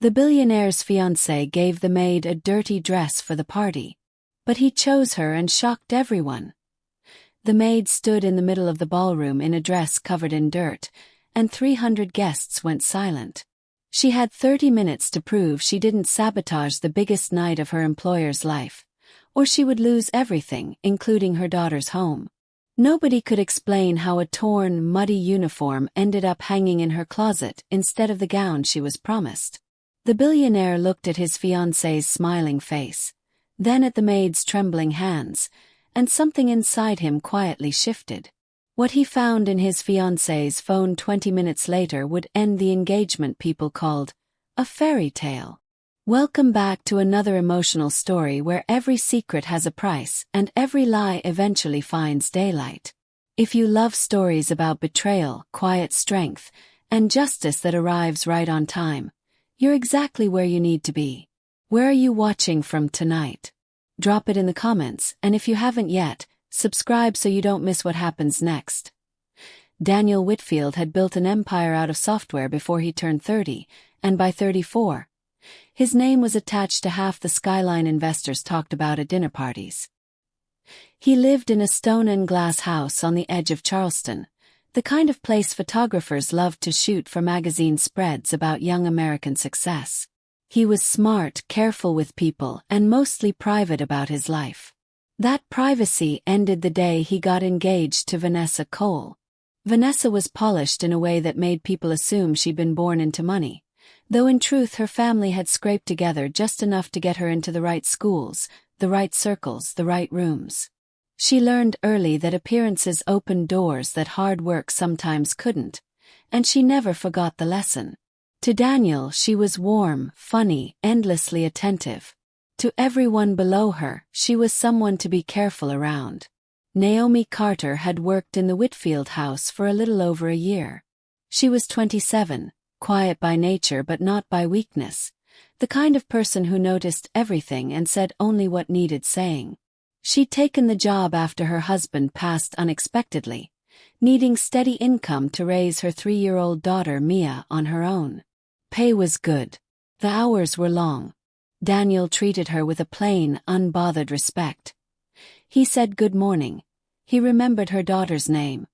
The billionaire's fiancé gave the maid a dirty dress for the party. But he chose her and shocked everyone. The maid stood in the middle of the ballroom in a dress covered in dirt, and 300 guests went silent. She had 30 minutes to prove she didn't sabotage the biggest night of her employer's life, or she would lose everything, including her daughter's home. Nobody could explain how a torn, muddy uniform ended up hanging in her closet instead of the gown she was promised. The billionaire looked at his fiancée's smiling face, then at the maid's trembling hands, and something inside him quietly shifted. What he found in his fiancée's phone 20 minutes later would end the engagement people called a fairy tale. Welcome back to another emotional story where every secret has a price and every lie eventually finds daylight. If you love stories about betrayal, quiet strength, and justice that arrives right on time, you're exactly where you need to be. Where are you watching from tonight? Drop it in the comments, and if you haven't yet, subscribe so you don't miss what happens next. Daniel Whitfield had built an empire out of software before he turned 30, and by 34, his name was attached to half the skyline investors talked about at dinner parties. He lived in a stone and glass house on the edge of Charleston, the kind of place photographers loved to shoot for magazine spreads about young American success. He was smart, careful with people, and mostly private about his life. That privacy ended the day he got engaged to Vanessa Cole. Vanessa was polished in a way that made people assume she'd been born into money, though in truth her family had scraped together just enough to get her into the right schools, the right circles, the right rooms. She learned early that appearances opened doors that hard work sometimes couldn't, and she never forgot the lesson. To Daniel, she was warm, funny, endlessly attentive. To everyone below her, she was someone to be careful around. Naomi Carter had worked in the Whitfield house for a little over a year. She was 27, quiet by nature but not by weakness, the kind of person who noticed everything and said only what needed saying. She'd taken the job after her husband passed unexpectedly, needing steady income to raise her 3-year-old daughter Mia on her own. Pay was good. The hours were long. Daniel treated her with a plain, unbothered respect. He said good morning. He remembered her daughter's name.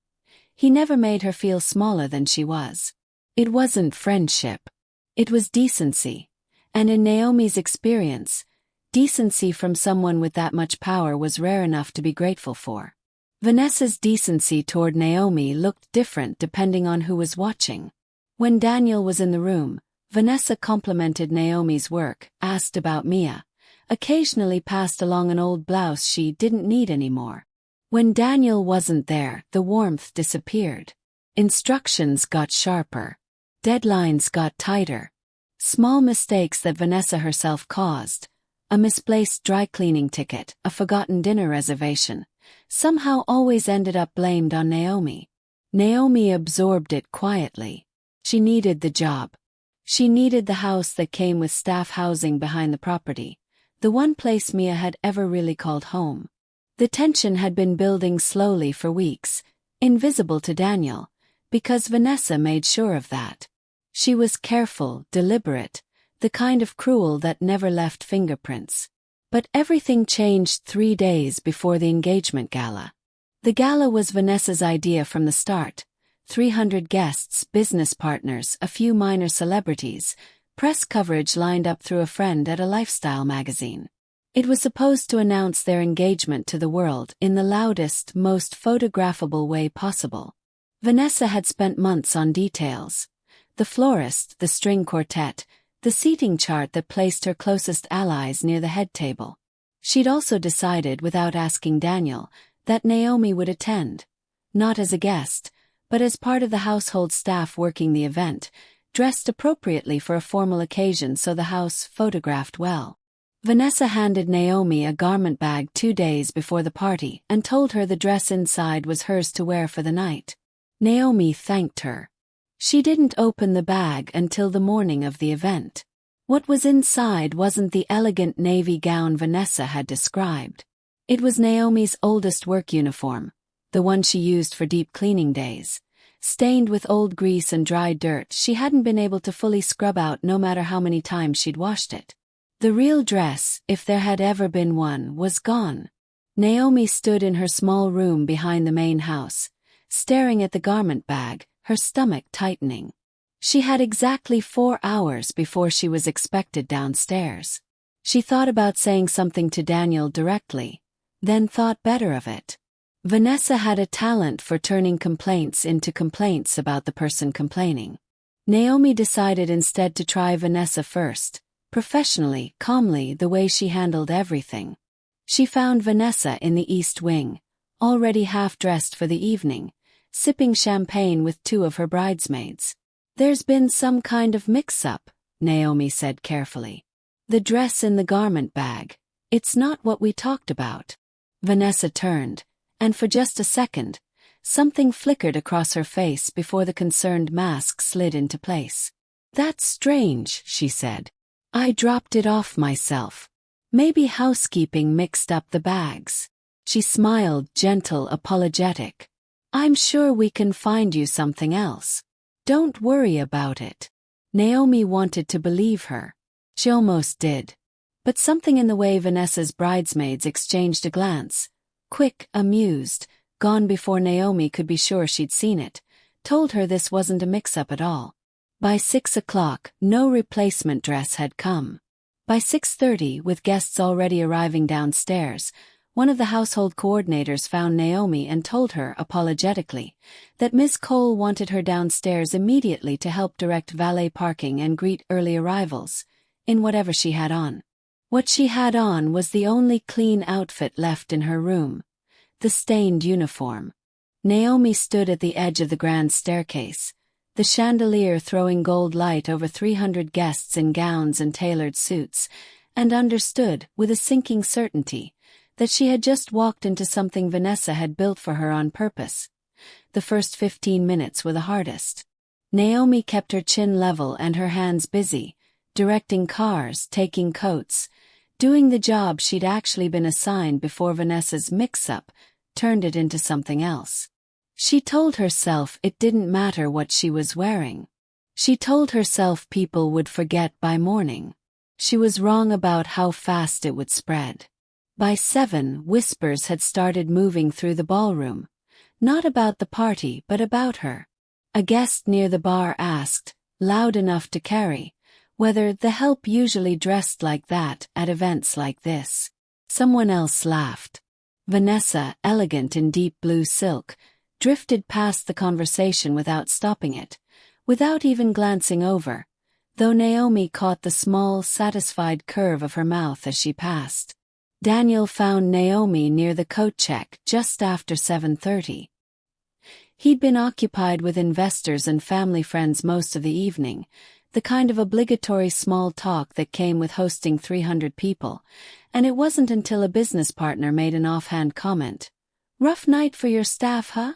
He never made her feel smaller than she was. It wasn't friendship. It was decency. And in Naomi's experience, decency from someone with that much power was rare enough to be grateful for. Vanessa's decency toward Naomi looked different depending on who was watching. When Daniel was in the room, Vanessa complimented Naomi's work, asked about Mia, occasionally passed along an old blouse she didn't need anymore. When Daniel wasn't there, the warmth disappeared. Instructions got sharper. Deadlines got tighter. Small mistakes that Vanessa herself caused, a misplaced dry cleaning ticket, a forgotten dinner reservation, somehow always ended up blamed on Naomi. Naomi absorbed it quietly. She needed the job. She needed the house that came with staff housing behind the property, the one place Mia had ever really called home. The tension had been building slowly for weeks, invisible to Daniel, because Vanessa made sure of that. She was careful, deliberate, the kind of cruel that never left fingerprints. But everything changed 3 days before the engagement gala. The gala was Vanessa's idea from the start. 300 guests, business partners, a few minor celebrities, press coverage lined up through a friend at a lifestyle magazine. It was supposed to announce their engagement to the world in the loudest, most photographable way possible. Vanessa had spent months on details. The florist, the string quartet, the seating chart that placed her closest allies near the head table. She'd also decided, without asking Daniel, that Naomi would attend. Not as a guest, but as part of the household staff working the event, dressed appropriately for a formal occasion so the house photographed well. Vanessa handed Naomi a garment bag 2 days before the party and told her the dress inside was hers to wear for the night. Naomi thanked her. She didn't open the bag until the morning of the event. What was inside wasn't the elegant navy gown Vanessa had described. It was Naomi's oldest work uniform, the one she used for deep cleaning days, stained with old grease and dry dirt she hadn't been able to fully scrub out no matter how many times she'd washed it. The real dress, if there had ever been one, was gone. Naomi stood in her small room behind the main house, staring at the garment bag, her stomach tightening. She had exactly 4 hours before she was expected downstairs. She thought about saying something to Daniel directly, then thought better of it. Vanessa had a talent for turning complaints into complaints about the person complaining. Naomi decided instead to try Vanessa first, professionally, calmly, the way she handled everything. She found Vanessa in the East Wing, already half-dressed for the evening, sipping champagne with 2 of her bridesmaids. "There's been some kind of mix-up," Naomi said carefully. "The dress in the garment bag. It's not what we talked about." Vanessa turned, and for just a second, something flickered across her face before the concerned mask slid into place. "That's strange," she said. "I dropped it off myself. Maybe housekeeping mixed up the bags." She smiled, gentle, apologetic. "I'm sure we can find you something else. Don't worry about it." Naomi wanted to believe her. She almost did. But something in the way Vanessa's bridesmaids exchanged a glance, quick, amused, gone before Naomi could be sure she'd seen it, told her this wasn't a mix-up at all. By 6 o'clock, no replacement dress had come. By 6:30, with guests already arriving downstairs, one of the household coordinators found Naomi and told her, apologetically, that Miss Cole wanted her downstairs immediately to help direct valet parking and greet early arrivals, in whatever she had on. What she had on was the only clean outfit left in her room, the stained uniform. Naomi stood at the edge of the grand staircase, the chandelier throwing gold light over 300 guests in gowns and tailored suits, and understood, with a sinking certainty, that she had just walked into something Vanessa had built for her on purpose. The first 15 minutes were the hardest. Naomi kept her chin level and her hands busy, directing cars, taking coats, doing the job she'd actually been assigned before Vanessa's mix-up turned it into something else. She told herself it didn't matter what she was wearing. She told herself people would forget by morning. She was wrong about how fast it would spread. By 7, whispers had started moving through the ballroom, not about the party but about her. A guest near the bar asked, loud enough to carry, whether the help usually dressed like that at events like this. Someone else laughed. Vanessa, elegant in deep blue silk, drifted past the conversation without stopping it, without even glancing over, though Naomi caught the small, satisfied curve of her mouth as she passed. Daniel found Naomi near the coat check just after 7:30. He'd been occupied with investors and family friends most of the evening, the kind of obligatory small talk that came with hosting 300 people, and it wasn't until a business partner made an offhand comment, "Rough night for your staff, huh?"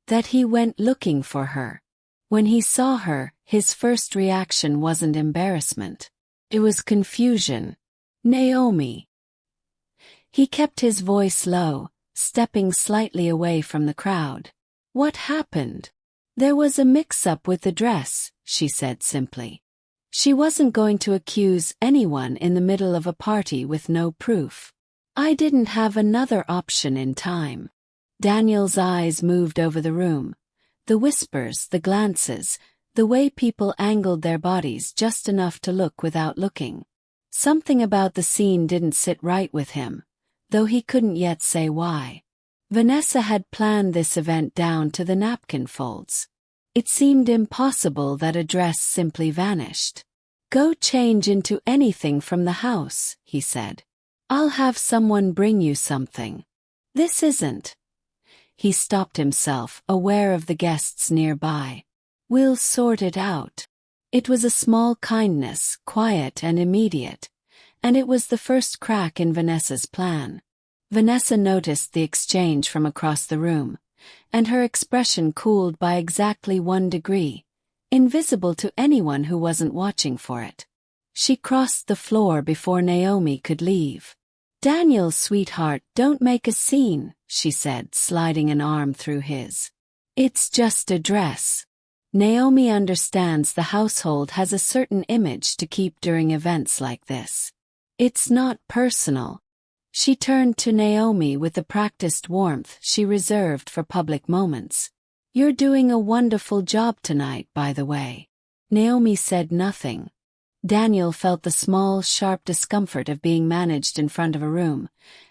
that he went looking for her. When he saw her, his first reaction wasn't embarrassment. It was confusion. "Naomi." He kept his voice low, stepping slightly away from the crowd. "What happened?" "There was a mix-up with the dress," she said simply. She wasn't going to accuse anyone in the middle of a party with no proof. "I didn't have another option in time." Daniel's eyes moved over the room. The whispers, the glances, the way people angled their bodies just enough to look without looking. Something about the scene didn't sit right with him, though he couldn't yet say why. Vanessa had planned this event down to the napkin folds. It seemed impossible that a dress simply vanished. "Go change into anything from the house," he said. "I'll have someone bring you something." "This isn't." He stopped himself, aware of the guests nearby. "We'll sort it out." It was a small kindness, quiet and immediate, and it was the first crack in Vanessa's plan. Vanessa noticed the exchange from across the room, and her expression cooled by exactly 1 degree, invisible to anyone who wasn't watching for it. She crossed the floor before Naomi could leave. "Daniel, sweetheart, don't make a scene," she said, sliding an arm through his. It's just a dress. Naomi understands the household has a certain image to keep during events like this. It's not personal. She turned to Naomi with the practiced warmth she reserved for public moments. You're doing a wonderful job tonight, by the way. Naomi said nothing. Daniel felt the small, sharp discomfort of being managed in front of a room,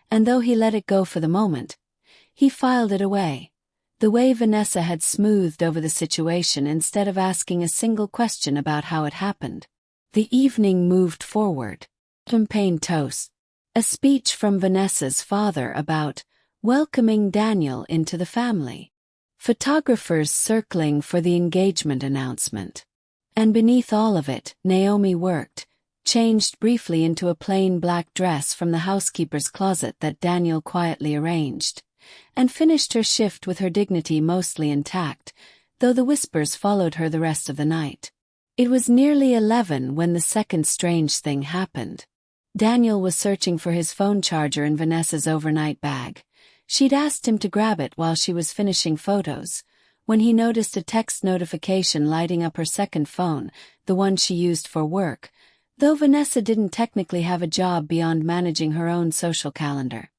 and though he let it go for the moment, he filed it away. The way Vanessa had smoothed over the situation instead of asking a single question about how it happened. The evening moved forward. Champagne toast. A speech from Vanessa's father about welcoming Daniel into the family. Photographers circling for the engagement announcement. And beneath all of it, Naomi worked, changed briefly into a plain black dress from the housekeeper's closet that Daniel quietly arranged, and finished her shift with her dignity mostly intact, though the whispers followed her the rest of the night. It was nearly 11 when the second strange thing happened. Daniel was searching for his phone charger in Vanessa's overnight bag. She'd asked him to grab it while she was finishing photos, when he noticed a text notification lighting up her second phone, the one she used for work, though Vanessa didn't technically have a job beyond managing her own social calendar.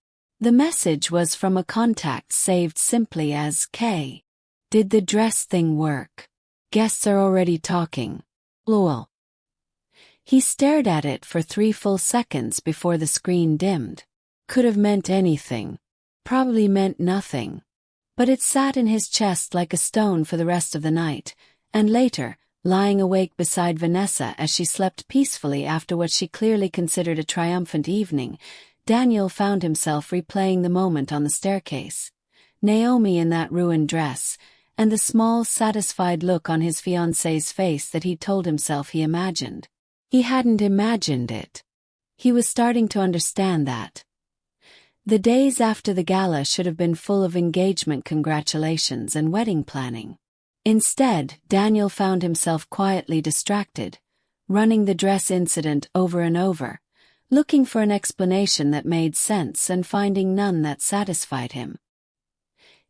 The message was from a contact saved simply as K. Did the dress thing work? Guests are already talking. Lol. He stared at it for 3 full seconds before the screen dimmed. Could have meant anything. Probably meant nothing. But it sat in his chest like a stone for the rest of the night, and later, lying awake beside Vanessa as she slept peacefully after what she clearly considered a triumphant evening, Daniel found himself replaying the moment on the staircase. Naomi in that ruined dress, and the small, satisfied look on his fiancée's face that he'd told himself he imagined. He hadn't imagined it. He was starting to understand that. The days after the gala should have been full of engagement congratulations and wedding planning. Instead, Daniel found himself quietly distracted, running the dress incident over and over, looking for an explanation that made sense and finding none that satisfied him.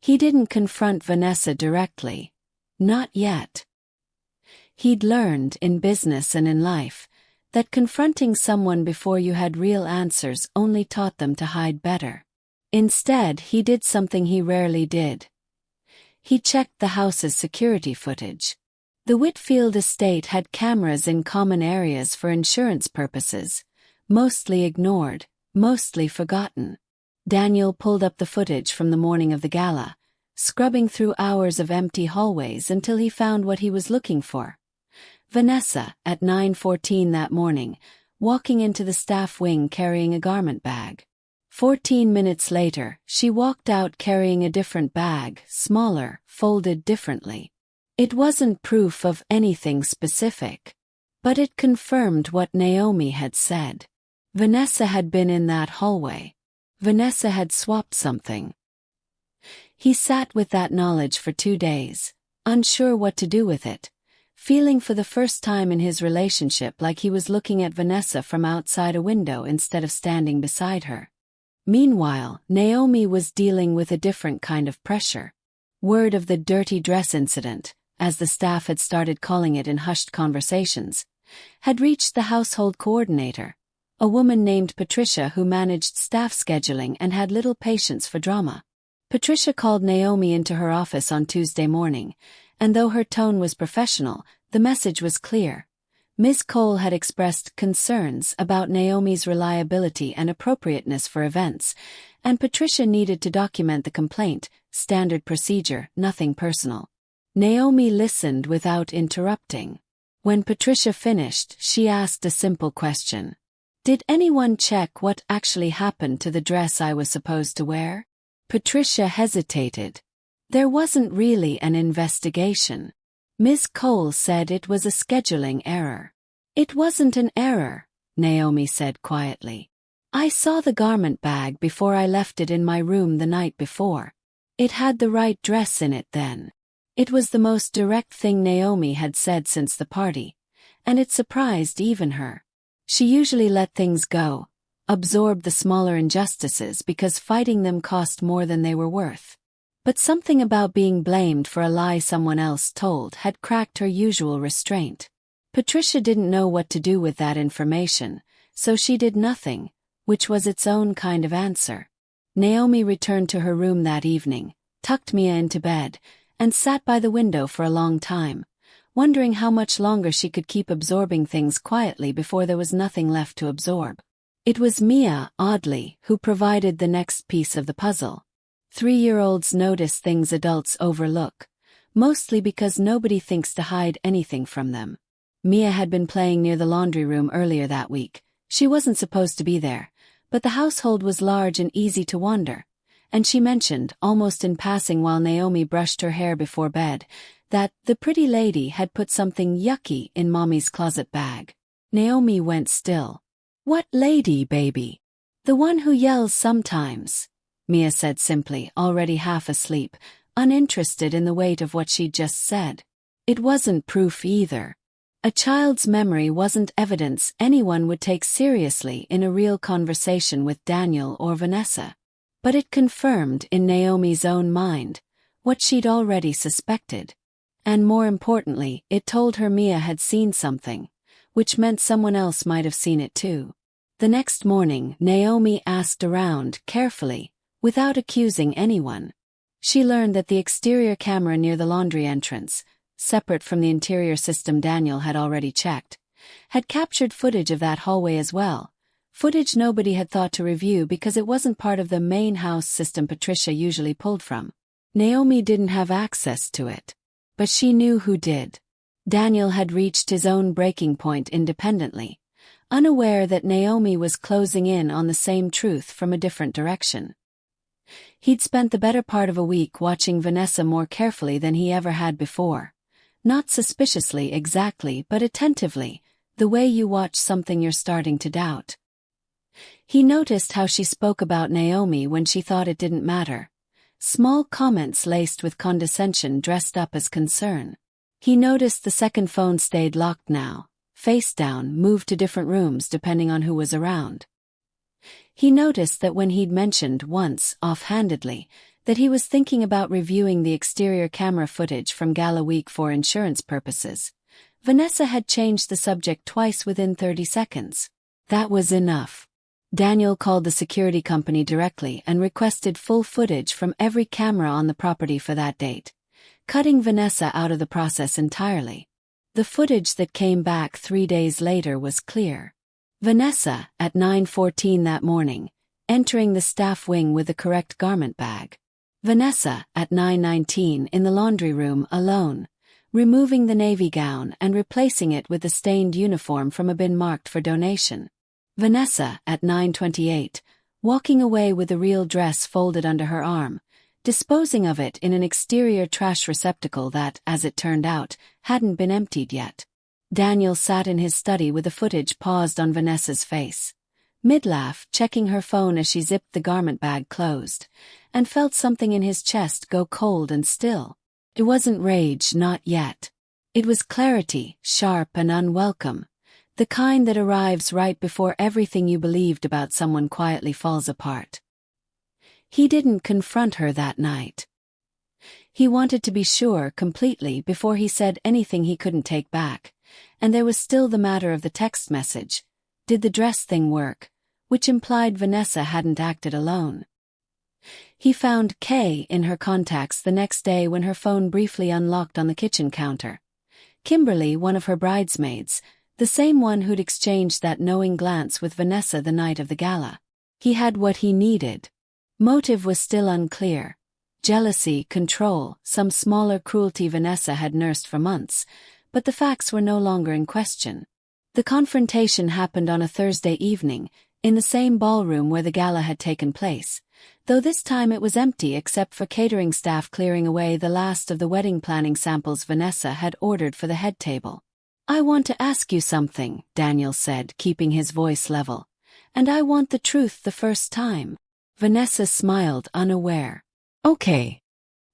He didn't confront Vanessa directly. Not yet. He'd learned, in business and in life, that confronting someone before you had real answers only taught them to hide better. Instead, he did something he rarely did. He checked the house's security footage. The Whitfield estate had cameras in common areas for insurance purposes, mostly ignored, mostly forgotten. Daniel pulled up the footage from the morning of the gala, scrubbing through hours of empty hallways until he found what he was looking for. Vanessa, at 9:14 that morning, walking into the staff wing carrying a garment bag. 14 minutes later, she walked out carrying a different bag, smaller, folded differently. It wasn't proof of anything specific, but it confirmed what Naomi had said. Vanessa had been in that hallway. Vanessa had swapped something. He sat with that knowledge for 2 days, unsure what to do with it, feeling for the first time in his relationship like he was looking at Vanessa from outside a window instead of standing beside her. Meanwhile, Naomi was dealing with a different kind of pressure. Word of the dirty dress incident, as the staff had started calling it in hushed conversations, had reached the household coordinator, a woman named Patricia who managed staff scheduling and had little patience for drama. Patricia called Naomi into her office on Tuesday morning, and though her tone was professional, the message was clear. Ms. Cole had expressed concerns about Naomi's reliability and appropriateness for events, and Patricia needed to document the complaint, standard procedure, nothing personal. Naomi listened without interrupting. When Patricia finished, she asked a simple question. Did anyone check what actually happened to the dress I was supposed to wear? Patricia hesitated. There wasn't really an investigation. Ms. Cole said it was a scheduling error. It wasn't an error, Naomi said quietly. I saw the garment bag before I left it in my room the night before. It had the right dress in it then. It was the most direct thing Naomi had said since the party, and it surprised even her. She usually let things go, absorbed the smaller injustices because fighting them cost more than they were worth. But something about being blamed for a lie someone else told had cracked her usual restraint. Patricia didn't know what to do with that information, so she did nothing, which was its own kind of answer. Naomi returned to her room that evening, tucked Mia into bed, and sat by the window for a long time, wondering how much longer she could keep absorbing things quietly before there was nothing left to absorb. It was Mia, oddly, who provided the next piece of the puzzle. 3-year-olds notice things adults overlook, mostly because nobody thinks to hide anything from them. Mia had been playing near the laundry room earlier that week. She wasn't supposed to be there, but the household was large and easy to wander, and she mentioned, almost in passing while Naomi brushed her hair before bed, that the pretty lady had put something yucky in Mommy's closet bag. Naomi went still. "What lady, baby?" "The one who yells sometimes," Mia said simply, already half asleep, uninterested in the weight of what she'd just said. It wasn't proof either. A child's memory wasn't evidence anyone would take seriously in a real conversation with Daniel or Vanessa. But it confirmed in Naomi's own mind what she'd already suspected. And more importantly, it told her Mia had seen something, which meant someone else might have seen it too. The next morning, Naomi asked around, carefully, without accusing anyone. She learned that the exterior camera near the laundry entrance, separate from the interior system Daniel had already checked, had captured footage of that hallway as well, footage nobody had thought to review because it wasn't part of the main house system Patricia usually pulled from. Naomi didn't have access to it. But she knew who did. Daniel had reached his own breaking point independently, unaware that Naomi was closing in on the same truth from a different direction. He'd spent the better part of a week watching Vanessa more carefully than he ever had before. Not suspiciously exactly, but attentively, the way you watch something you're starting to doubt. He noticed how she spoke about Naomi when she thought it didn't matter. Small comments laced with condescension dressed up as concern. He noticed the second phone stayed locked now, face down, moved to different rooms depending on who was around. He noticed that when he'd mentioned once, offhandedly, that he was thinking about reviewing the exterior camera footage from Gala Week for insurance purposes, Vanessa had changed the subject twice within 30 seconds. That was enough. Daniel called the security company directly and requested full footage from every camera on the property for that date, cutting Vanessa out of the process entirely. The footage that came back 3 days later was clear. Vanessa, at 9:14 that morning, entering the staff wing with the correct garment bag. Vanessa, at 9:19 in the laundry room alone, removing the navy gown and replacing it with the stained uniform from a bin marked for donation. Vanessa, at 9:28, walking away with the real dress folded under her arm, disposing of it in an exterior trash receptacle that, as it turned out, hadn't been emptied yet. Daniel sat in his study with the footage paused on Vanessa's face. Mid-laugh, checking her phone as she zipped the garment bag closed, and felt something in his chest go cold and still. It wasn't rage, not yet. It was clarity, sharp and unwelcome, the kind that arrives right before everything you believed about someone quietly falls apart. He didn't confront her that night. He wanted to be sure completely before he said anything he couldn't take back, and there was still the matter of the text message. Did the dress thing work? Which implied Vanessa hadn't acted alone. He found Kay in her contacts the next day when her phone briefly unlocked on the kitchen counter. Kimberly, one of her bridesmaids, the same one who'd exchanged that knowing glance with Vanessa the night of the gala. He had what he needed. Motive was still unclear. Jealousy, control, some smaller cruelty Vanessa had nursed for months, but the facts were no longer in question. The confrontation happened on a Thursday evening, in the same ballroom where the gala had taken place, though this time it was empty except for catering staff clearing away the last of the wedding planning samples Vanessa had ordered for the head table. "I want to ask you something," Daniel said, keeping his voice level. "And I want the truth the first time." Vanessa smiled, unaware. "Okay.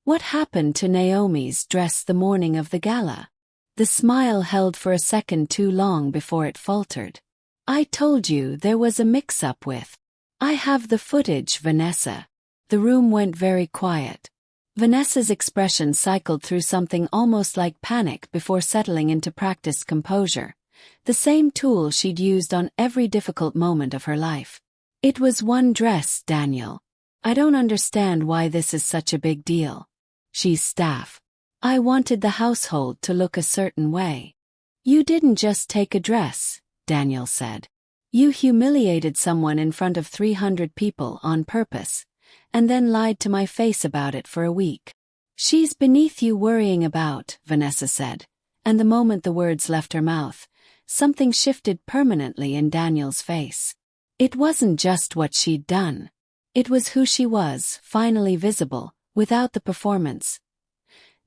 What happened to Naomi's dress the morning of the gala?" The smile held for a second too long before it faltered. "I told you there was a mix-up with. I have the footage, Vanessa." The room went very quiet. Vanessa's expression cycled through something almost like panic before settling into practiced composure, the same tool she'd used on every difficult moment of her life. It was one dress, Daniel. I don't understand why this is such a big deal. She's staff. I wanted the household to look a certain way. You didn't just take a dress, Daniel said. You humiliated someone in front of 300 people on purpose, and then lied to my face about it for a week. She's beneath you worrying about, Vanessa said, and the moment the words left her mouth, something shifted permanently in Daniel's face. It wasn't just what she'd done. It was who she was, finally visible, without the performance.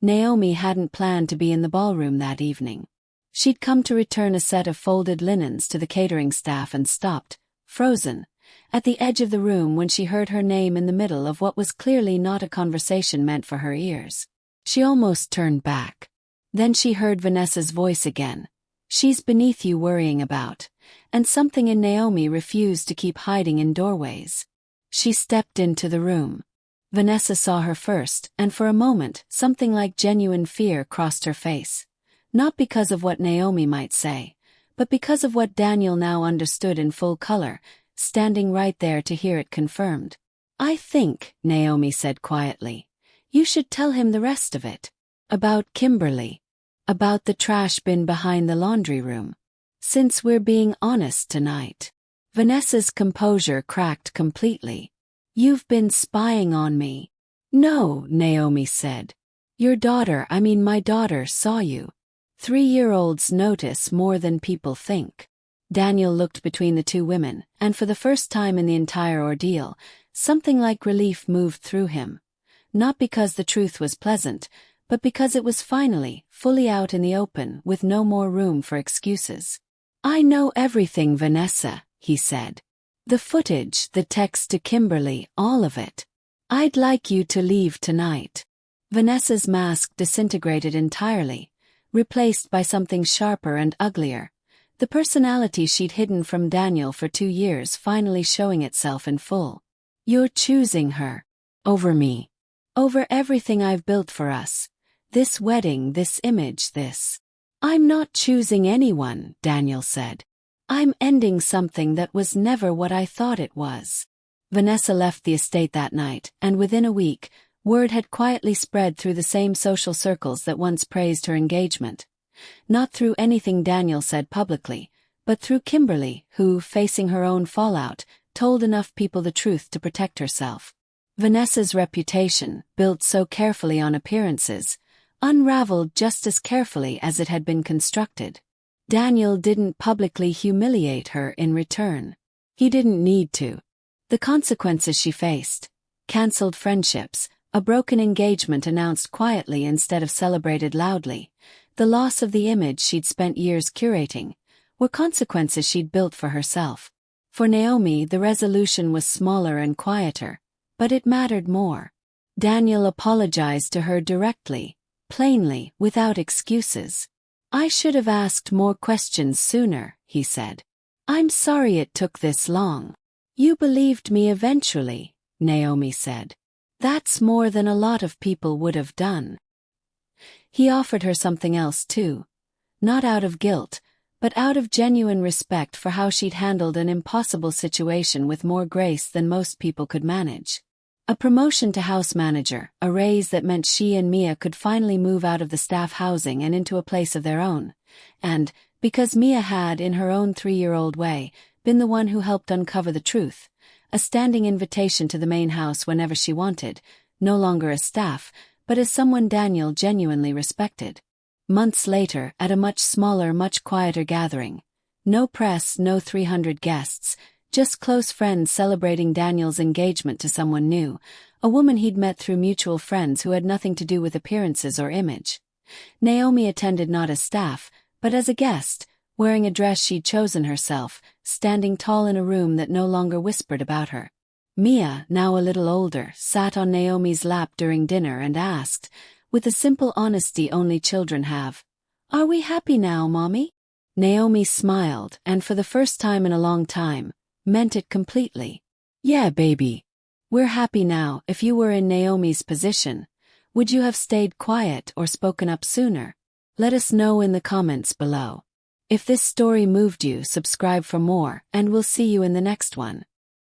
Naomi hadn't planned to be in the ballroom that evening. She'd come to return a set of folded linens to the catering staff and stopped, frozen, at the edge of the room when she heard her name in the middle of what was clearly not a conversation meant for her ears. She almost turned back. Then she heard Vanessa's voice again. She's beneath you worrying about, and something in Naomi refused to keep hiding in doorways. She stepped into the room. Vanessa saw her first, and for a moment, something like genuine fear crossed her face. Not because of what Naomi might say, but because of what Daniel now understood in full color, standing right there to hear it confirmed. I think, Naomi said quietly, you should tell him the rest of it. About Kimberly. About the trash bin behind the laundry room. Since we're being honest tonight. Vanessa's composure cracked completely. You've been spying on me. No, Naomi said. My daughter saw you. 3-year-olds notice more than people think. Daniel looked between the two women, and for the first time in the entire ordeal, something like relief moved through him. Not because the truth was pleasant, but because it was finally, fully out in the open with no more room for excuses. I know everything, Vanessa, he said. The footage, the text to Kimberly, all of it. I'd like you to leave tonight. Vanessa's mask disintegrated entirely, replaced by something sharper and uglier. The personality she'd hidden from Daniel for 2 years finally showing itself in full. You're choosing her. Over me. Over everything I've built for us. This wedding, this image, this. I'm not choosing anyone, Daniel said. I'm ending something that was never what I thought it was. Vanessa left the estate that night, and within a week, word had quietly spread through the same social circles that once praised her engagement. Not through anything Daniel said publicly, but through Kimberly, who, facing her own fallout, told enough people the truth to protect herself. Vanessa's reputation, built so carefully on appearances, unraveled just as carefully as it had been constructed. Daniel didn't publicly humiliate her in return. He didn't need to. The consequences she faced, cancelled friendships, a broken engagement announced quietly instead of celebrated loudly, the loss of the image she'd spent years curating, were consequences she'd built for herself. For Naomi, the resolution was smaller and quieter, but it mattered more. Daniel apologized to her directly, plainly, without excuses. I should have asked more questions sooner, he said. I'm sorry it took this long. You believed me eventually, Naomi said. That's more than a lot of people would have done. He offered her something else too. Not out of guilt, but out of genuine respect for how she'd handled an impossible situation with more grace than most people could manage. A promotion to house manager, a raise that meant she and Mia could finally move out of the staff housing and into a place of their own. And, because Mia had, in her own 3-year-old way, been the one who helped uncover the truth, a standing invitation to the main house whenever she wanted, no longer as staff, but as someone Daniel genuinely respected. Months later, at a much smaller, much quieter gathering. No press, no 300 guests, just close friends celebrating Daniel's engagement to someone new, a woman he'd met through mutual friends who had nothing to do with appearances or image. Naomi attended not as staff, but as a guest, wearing a dress she'd chosen herself, standing tall in a room that no longer whispered about her. Mia, now a little older, sat on Naomi's lap during dinner and asked, with the simple honesty only children have, "Are we happy now, Mommy?" Naomi smiled, and for the first time in a long time, meant it completely. "Yeah, baby. We're happy now." If you were in Naomi's position, Would you have stayed quiet or spoken up sooner? Let us know in the comments below. If this story moved you, subscribe for more, and we'll see you in the next one.